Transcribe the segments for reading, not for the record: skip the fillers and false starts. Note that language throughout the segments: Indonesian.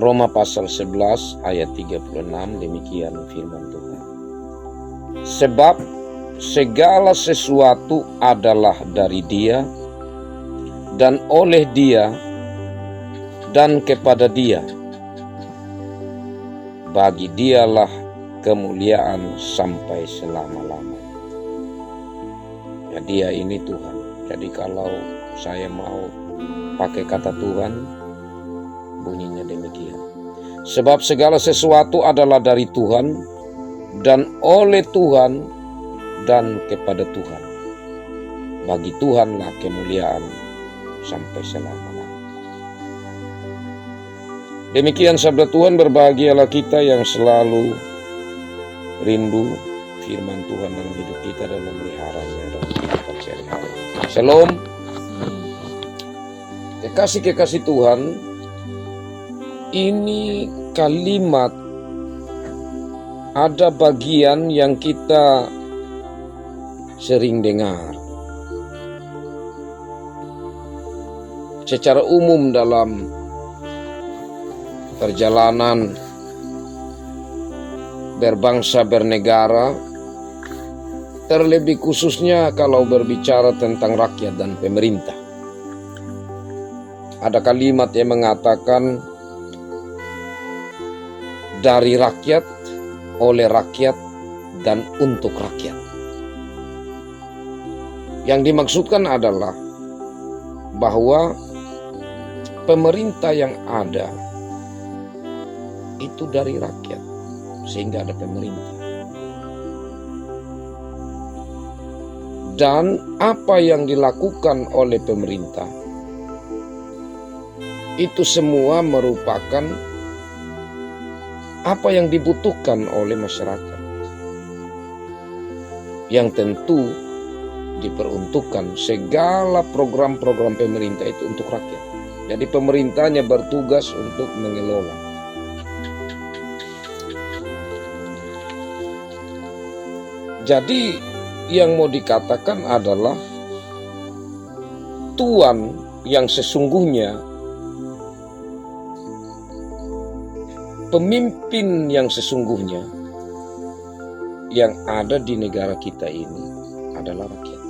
Roma pasal 11 ayat 36, demikian firman Tuhan. Sebab segala sesuatu adalah dari Dia, dan oleh Dia, dan kepada Dia. Bagi Dialah kemuliaan sampai selama-lamanya. Ya, Dia ini Tuhan. Jadi kalau saya mau pakai kata Tuhan, bunyinya demikian. Sebab segala sesuatu adalah dari Tuhan, dan oleh Tuhan, dan kepada Tuhan. Bagi Tuhanlah kemuliaan sampai selama-lamanya. Demikian sabda Tuhan. Berbahagialah kita yang selalu rindu firman Tuhan dalam hidup kita dan memeliharanya dalam kehidupan sehari-hari. Shalom. Kekasih-kekasih Tuhan, ini kalimat ada bagian yang kita sering dengar. Secara umum dalam perjalanan berbangsa bernegara, terlebih khususnya kalau berbicara tentang rakyat dan pemerintah. Ada kalimat yang mengatakan dari rakyat, oleh rakyat, dan untuk rakyat. Yang dimaksudkan adalah bahwa pemerintah yang ada itu dari rakyat, sehingga ada pemerintah. Dan apa yang dilakukan oleh pemerintah itu semua merupakan apa yang dibutuhkan oleh masyarakat, yang tentu diperuntukkan segala program-program pemerintah itu untuk rakyat. Jadi pemerintahnya bertugas untuk mengelola. Jadi yang mau dikatakan adalah tuan yang sesungguhnya, pemimpin yang sesungguhnya yang ada di negara kita ini adalah rakyat.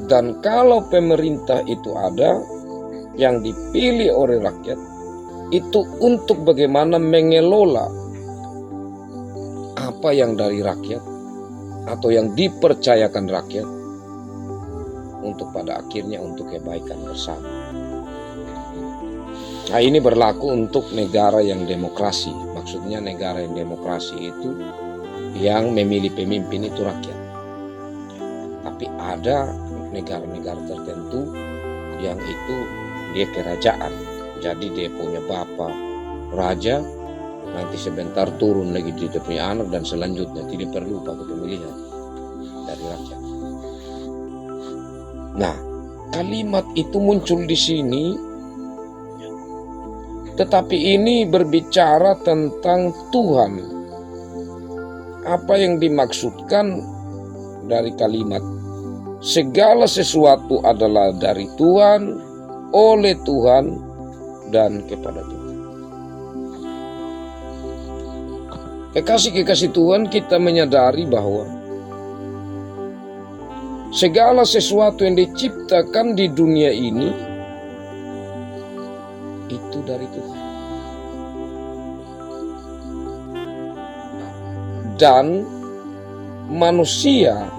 Dan kalau pemerintah itu ada yang dipilih oleh rakyat, itu untuk bagaimana mengelola apa yang dari rakyat atau yang dipercayakan rakyat untuk pada akhirnya untuk kebaikan bersama. Nah, ini berlaku untuk negara yang demokrasi. Maksudnya negara yang demokrasi itu yang memilih pemimpin itu rakyat. Tapi ada negara-negara tertentu yang itu dia kerajaan. Jadi dia punya bapa raja, nanti sebentar turun lagi dia punya anak, dan selanjutnya tidak perlu pakai pemilihan dari rakyat. Nah, kalimat itu muncul di sini. Tetapi ini berbicara tentang Tuhan. Apa yang dimaksudkan dari kalimat segala sesuatu adalah dari Tuhan, oleh Tuhan, dan kepada Tuhan. Kekasih-kekasih Tuhan, kita menyadari bahwa segala sesuatu yang diciptakan di dunia ini itu dari Tuhan. Dan manusia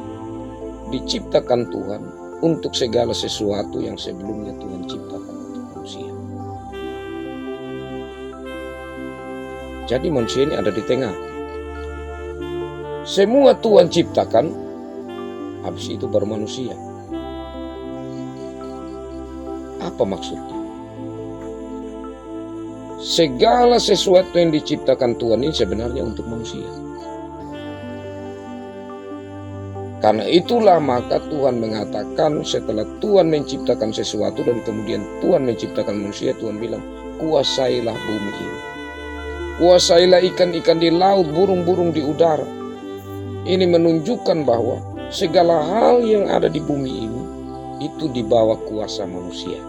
diciptakan Tuhan untuk segala sesuatu yang sebelumnya Tuhan ciptakan untuk manusia. Jadi manusia ini ada di tengah. Semua Tuhan ciptakan, habis itu baru manusia. Apa maksudnya? Segala sesuatu yang diciptakan Tuhan ini sebenarnya untuk manusia. Karena itulah maka Tuhan mengatakan setelah Tuhan menciptakan sesuatu dan kemudian Tuhan menciptakan manusia, Tuhan bilang, kuasailah bumi ini. Kuasailah ikan-ikan di laut, burung-burung di udara. Ini menunjukkan bahwa segala hal yang ada di bumi ini itu di bawah kuasa manusia.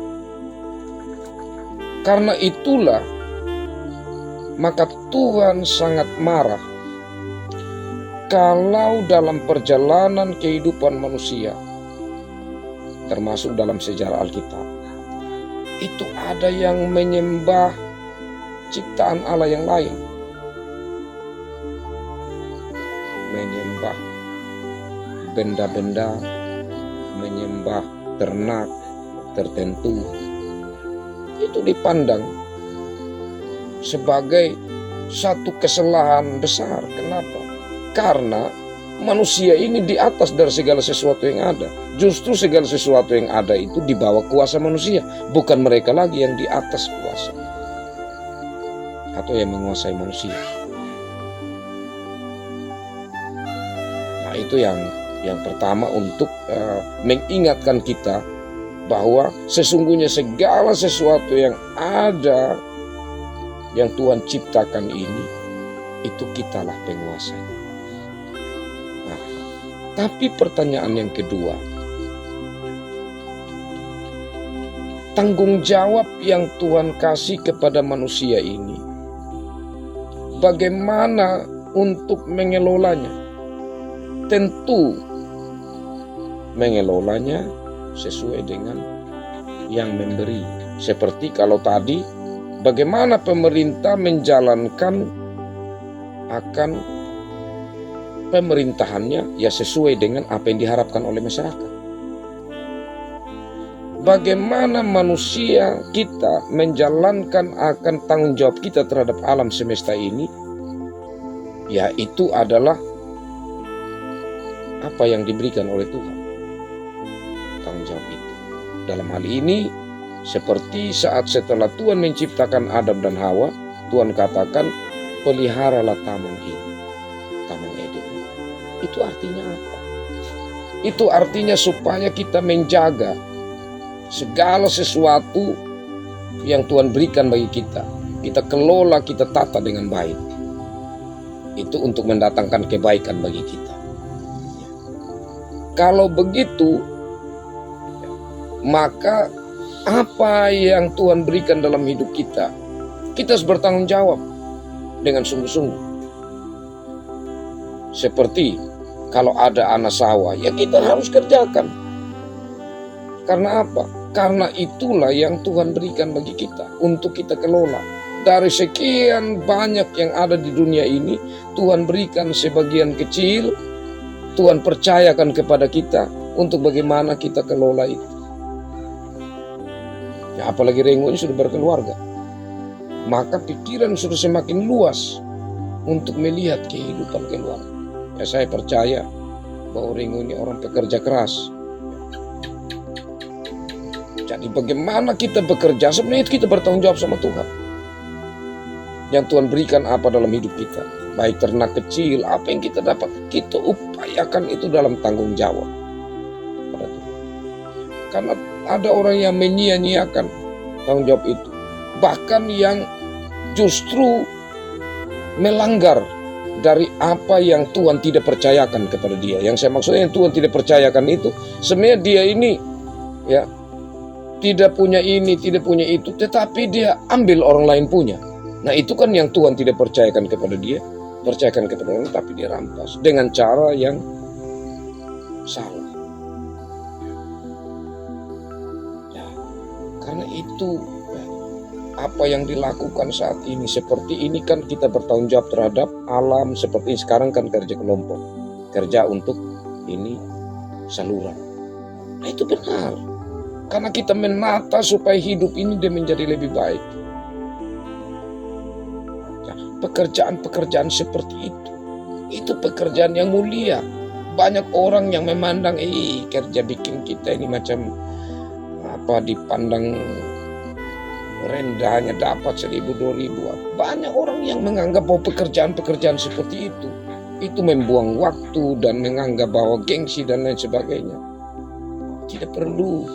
Karena itulah maka Tuhan sangat marah kalau dalam perjalanan kehidupan manusia, termasuk dalam sejarah Alkitab, itu ada yang menyembah ciptaan Allah yang lain, menyembah benda-benda, menyembah ternak tertentu. Itu dipandang sebagai satu kesalahan besar. Kenapa? Karena manusia ini di atas dari segala sesuatu yang ada. Justru segala sesuatu yang ada itu di bawah kuasa manusia, bukan mereka lagi yang di atas kuasa atau yang menguasai manusia. Nah, itu yang pertama untuk mengingatkan kita bahwa sesungguhnya segala sesuatu yang ada yang Tuhan ciptakan ini, itu kitalah penguasanya. Nah, tapi pertanyaan yang kedua, tanggung jawab yang Tuhan kasih kepada manusia ini, bagaimana untuk mengelolanya? Tentu mengelolanya sesuai dengan yang memberi. Seperti kalau tadi, bagaimana pemerintah menjalankan akan pemerintahannya, ya sesuai dengan apa yang diharapkan oleh masyarakat. Bagaimana manusia kita menjalankan akan tanggung jawab kita terhadap alam semesta ini, ya itu adalah apa yang diberikan oleh Tuhan. Tanggung jawab itu dalam hal ini seperti saat setelah Tuhan menciptakan Adam dan Hawa, Tuhan katakan, peliharalah taman ini, taman Eden. Itu artinya apa? Itu artinya supaya kita menjaga segala sesuatu yang Tuhan berikan bagi kita. Kita kelola, kita tata dengan baik. Itu untuk mendatangkan kebaikan bagi kita. Kalau begitu, maka apa yang Tuhan berikan dalam hidup kita, kita harus bertanggung jawab dengan sungguh-sungguh. Seperti kalau ada anak sawah, ya kita harus kerjakan. Karena apa? Karena itulah yang Tuhan berikan bagi kita untuk kita kelola. Dari sekian banyak yang ada di dunia ini, Tuhan berikan sebagian kecil, Tuhan percayakan kepada kita untuk bagaimana kita kelola itu. Ya, apalagi Rengo ini sudah berkeluarga, maka pikiran sudah semakin luas untuk melihat kehidupan keluarga. Ya, saya percaya bahwa Rengo ini orang pekerja keras. Jadi bagaimana kita bekerja, sebenarnya kita bertanggung jawab sama Tuhan. Yang Tuhan berikan apa dalam hidup kita, baik ternak kecil, apa yang kita dapat, kita upayakan itu dalam tanggung jawab pada Tuhan. Karena ada orang yang menyia-nyiakan tanggung jawab itu, bahkan yang justru melanggar dari apa yang Tuhan tidak percayakan kepada dia. Yang saya maksudnya yang Tuhan tidak percayakan itu, sebenarnya dia ini ya tidak punya ini, tidak punya itu, tetapi dia ambil orang lain punya. Nah, itu kan yang Tuhan tidak percayakan kepada dia, percayakan kepada orang, tapi dia rampas dengan cara yang salah. Ya, karena itu apa yang dilakukan saat ini, seperti ini kan kita bertanggung jawab terhadap alam, seperti sekarang kan kerja kelompok, kerja untuk ini saluran. Nah, itu benar. Karena kita menata supaya hidup ini dia menjadi lebih baik. Pekerjaan-pekerjaan seperti itu pekerjaan yang mulia. Banyak orang yang memandang kerja bikin kita ini macam apa, dipandang rendah, hanya dapat 1.000-2.000. Banyak orang yang menganggap bahwa pekerjaan-pekerjaan seperti itu membuang waktu dan menganggap bahwa gengsi dan lain sebagainya. Tidak perlu,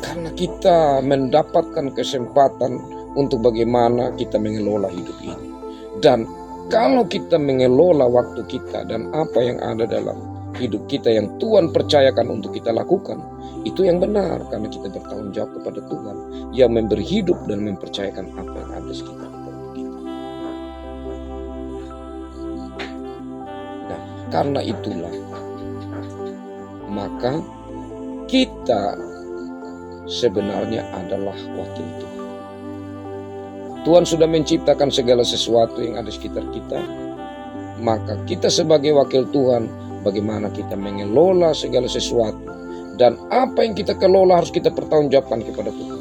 karena kita mendapatkan kesempatan untuk bagaimana kita mengelola hidup ini. Dan kalau kita mengelola waktu kita dan apa yang ada dalam hidup kita yang Tuhan percayakan untuk kita lakukan, itu yang benar karena kita bertanggung jawab kepada Tuhan yang memberi hidup dan mempercayakan apa yang ada di sekitar kita. Nah, karena itulah maka kita sebenarnya adalah wakil Tuhan. Tuhan sudah menciptakan segala sesuatu yang ada di sekitar kita. Maka kita sebagai wakil Tuhan, bagaimana kita mengelola segala sesuatu. Dan apa yang kita kelola harus kita pertanggungjawabkan kepada Tuhan.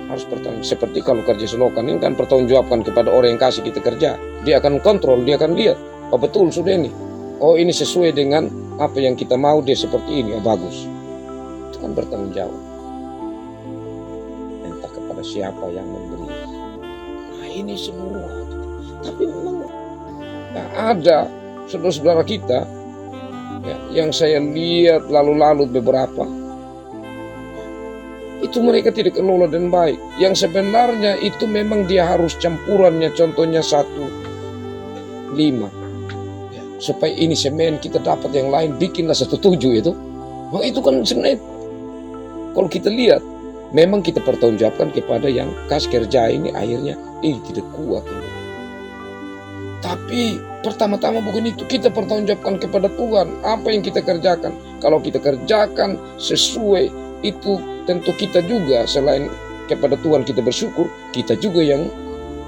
Harus bertanggung. Seperti kalau kerja selokan ini kan pertanggungjawabkan kepada orang yang kasih kita kerja. Dia akan kontrol, dia akan lihat. Oh betul sudah ini. Oh ini sesuai dengan apa yang kita mau, dia seperti ini. Oh bagus. Itu kan bertanggung jawab. Entah kepada siapa yang memberi. Nah ini semua. Tapi memang ada saudara-saudara kita ya, yang saya lihat lalu-lalu beberapa itu mereka tidak kelola dengan baik. Yang sebenarnya itu memang dia harus campurannya, contohnya 1,5 ya, supaya ini semen kita dapat yang lain bikinlah 1,7 itu. Nah, itu kan sebenarnya kalau kita lihat memang kita pertanggungjawabkan kepada yang kas kerja ini akhirnya ini tidak kuat ini. Tapi pertama-tama bukan itu, kita pertanggungjawabkan kepada Tuhan apa yang kita kerjakan. Kalau kita kerjakan sesuai itu tentu kita juga selain kepada Tuhan kita bersyukur, kita juga yang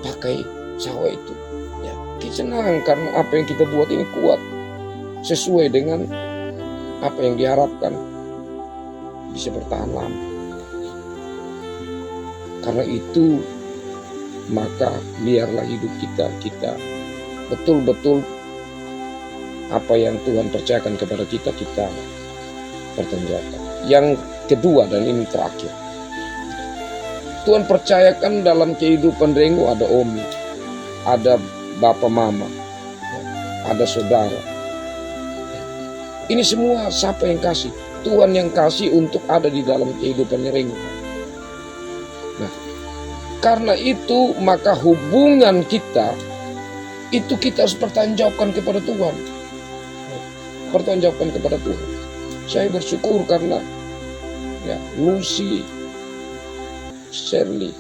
pakai sawah itu. Ya, kita senang karena apa yang kita buat ini kuat sesuai dengan apa yang diharapkan bisa bertahan lama. Karena itu maka biarlah hidup kita betul-betul apa yang Tuhan percayakan kepada kita pertanggungjawabkan. Yang kedua dan ini terakhir, Tuhan percayakan dalam kehidupan Rengu ada Omi, ada Bapak Mama, ada saudara. Ini semua siapa yang kasih? Tuhan yang kasih untuk ada di dalam kehidupannya Rengu. Nah, karena itu maka hubungan kita itu kita harus pertanggungjawabkan kepada Tuhan. Pertanggungjawabkan kepada Tuhan. Saya bersyukur karena ya Lucy, Shirley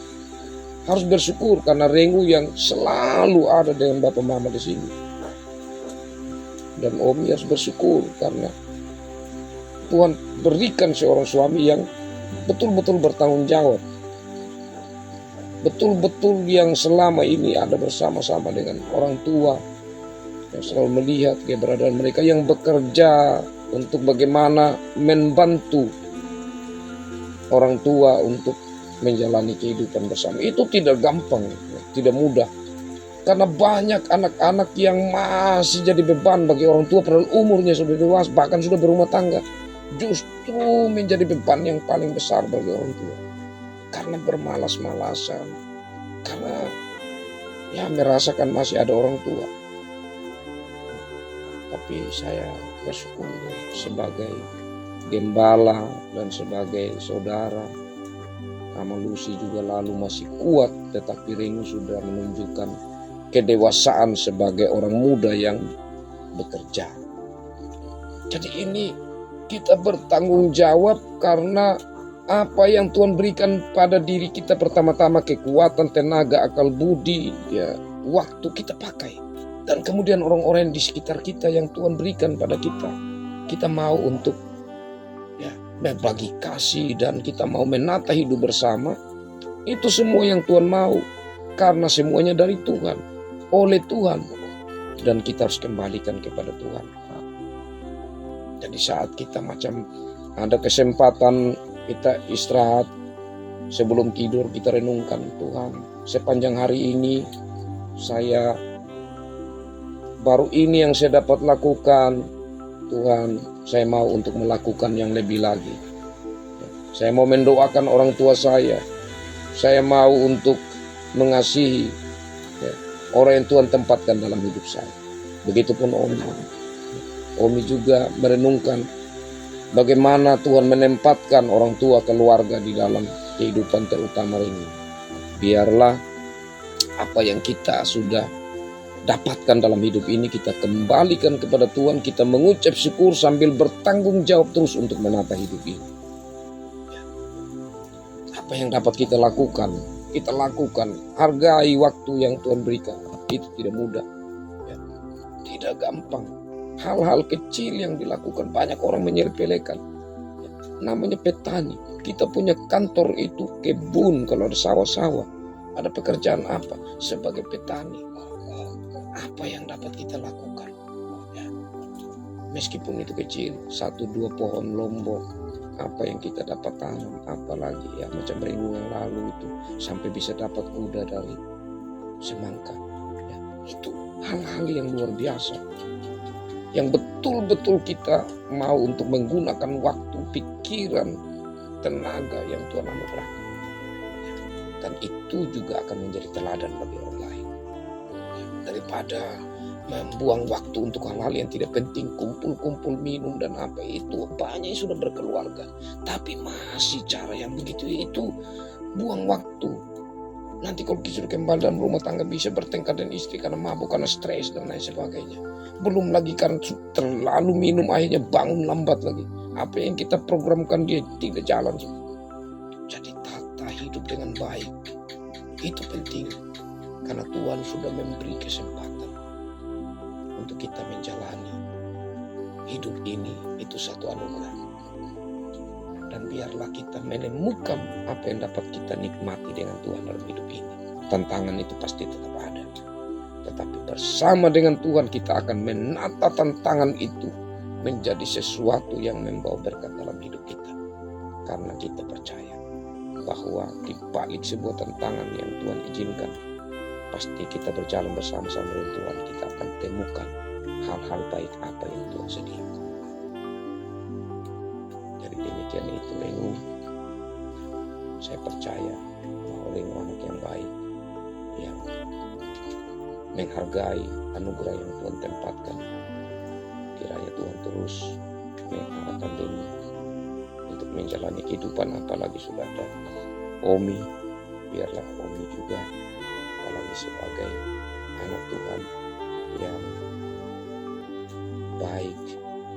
harus bersyukur karena Rengu yang selalu ada dengan Bapak Mama di sini. Dan Omi harus bersyukur karena Tuhan berikan seorang suami yang betul-betul bertanggung jawab. Betul-betul yang selama ini ada bersama-sama dengan orang tua yang selalu melihat keberadaan mereka, yang bekerja untuk bagaimana membantu orang tua untuk menjalani kehidupan bersama. Itu tidak gampang, tidak mudah, karena banyak anak-anak yang masih jadi beban bagi orang tua padahal umurnya sudah dewasa, bahkan sudah berumah tangga, justru menjadi beban yang paling besar bagi orang tua. Karena bermalas-malasan, karena ya merasakan masih ada orang tua. Tapi saya bersyukur sebagai gembala dan sebagai saudara, Mama Lucy juga lalu masih kuat, tetapi Rengu sudah menunjukkan kedewasaan sebagai orang muda yang bekerja. Jadi ini kita bertanggung jawab karena apa yang Tuhan berikan pada diri kita, pertama-tama kekuatan, tenaga, akal budi, ya, waktu kita pakai. Dan kemudian orang-orang di sekitar kita yang Tuhan berikan pada kita. Kita mau untuk ya berbagi kasih dan kita mau menata hidup bersama. Itu semua yang Tuhan mau. Karena semuanya dari Tuhan, oleh Tuhan. Dan kita harus kembalikan kepada Tuhan. Jadi saat kita macam ada kesempatan kita istirahat, sebelum tidur kita renungkan, Tuhan sepanjang hari ini baru ini yang saya dapat lakukan. Tuhan, saya mau untuk melakukan yang lebih lagi. Saya mau mendoakan orang tua saya. Saya mau untuk mengasihi ya, orang yang Tuhan tempatkan dalam hidup saya. Begitupun Omi. Omi juga merenungkan bagaimana Tuhan menempatkan orang tua keluarga di dalam kehidupan terutama ini. Biarlah apa yang kita sudah dapatkan dalam hidup ini, kita kembalikan kepada Tuhan, kita mengucap syukur sambil bertanggung jawab terus untuk menata hidup ini. Apa yang dapat kita lakukan, kita lakukan. Hargai waktu yang Tuhan berikan. Itu tidak mudah, tidak gampang. Hal-hal kecil yang dilakukan, banyak orang menyepelekan. Namanya petani. Kita punya kantor itu kebun, kalau ada sawah-sawah. Ada pekerjaan apa? Sebagai petani. Apa yang dapat kita lakukan? Meskipun itu kecil, 1-2 pohon lombok, apa yang kita dapat tanam, apalagi macam minggu yang lalu itu sampai bisa dapat kuda dari semangka. Itu hal-hal yang luar biasa, yang betul-betul kita mau untuk menggunakan waktu, pikiran, tenaga yang Tuhan anugerahkan. Dan itu juga akan menjadi teladan bagi orang lain. Daripada membuang waktu untuk hal-hal yang tidak penting, kumpul-kumpul minum dan apa itu, banyak yang sudah berkeluarga, tapi masih cara yang begitu itu buang waktu. Nanti kalau sudah kembali dalam rumah tangga bisa bertengkar dengan istri karena mabuk, karena stres dan lain sebagainya. Belum lagi karena terlalu minum akhirnya bangun lambat lagi. Apa yang kita programkan dia tidak jalan. Jadi tata hidup dengan baik itu penting, karena Tuhan sudah memberi kesempatan untuk kita menjalani hidup ini. Itu satu anugerah. Dan biarlah kita menemukan apa yang dapat kita nikmati dengan Tuhan dalam hidup ini. Tantangan itu pasti tetap ada, tetapi bersama dengan Tuhan kita akan menata tantangan itu menjadi sesuatu yang membawa berkat dalam hidup kita. Karena kita percaya bahwa di balik sebuah tantangan yang Tuhan izinkan, pasti kita berjalan bersama-sama dengan Tuhan, kita akan temukan hal-hal baik apa yang Tuhan sediakan. Jadi demikian itu Lengu. Saya percaya bahwa Lengu anak yang baik, yang menghargai anugerah yang Tuhan tempatkan. Kiranya Tuhan terus mengarahkan Lengu untuk menjalani kehidupan, apalagi sudah ada Omi. Biarlah Omi juga apalagi sebagai anak Tuhan yang baik,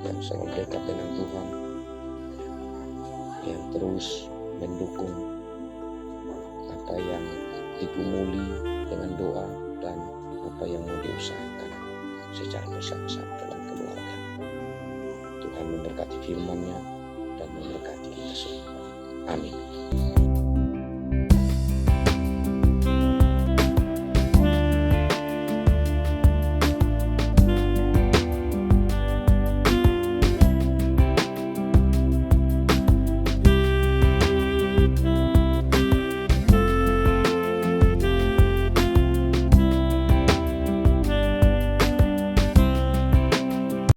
yang selalu dekat dengan Tuhan, yang terus mendukung apa yang digumuli dengan doa dan apa yang mau diusahakan secara bersama-sama dalam keluarga. Tuhan memberkati firman-Nya dan memberkati kita semua. Amin.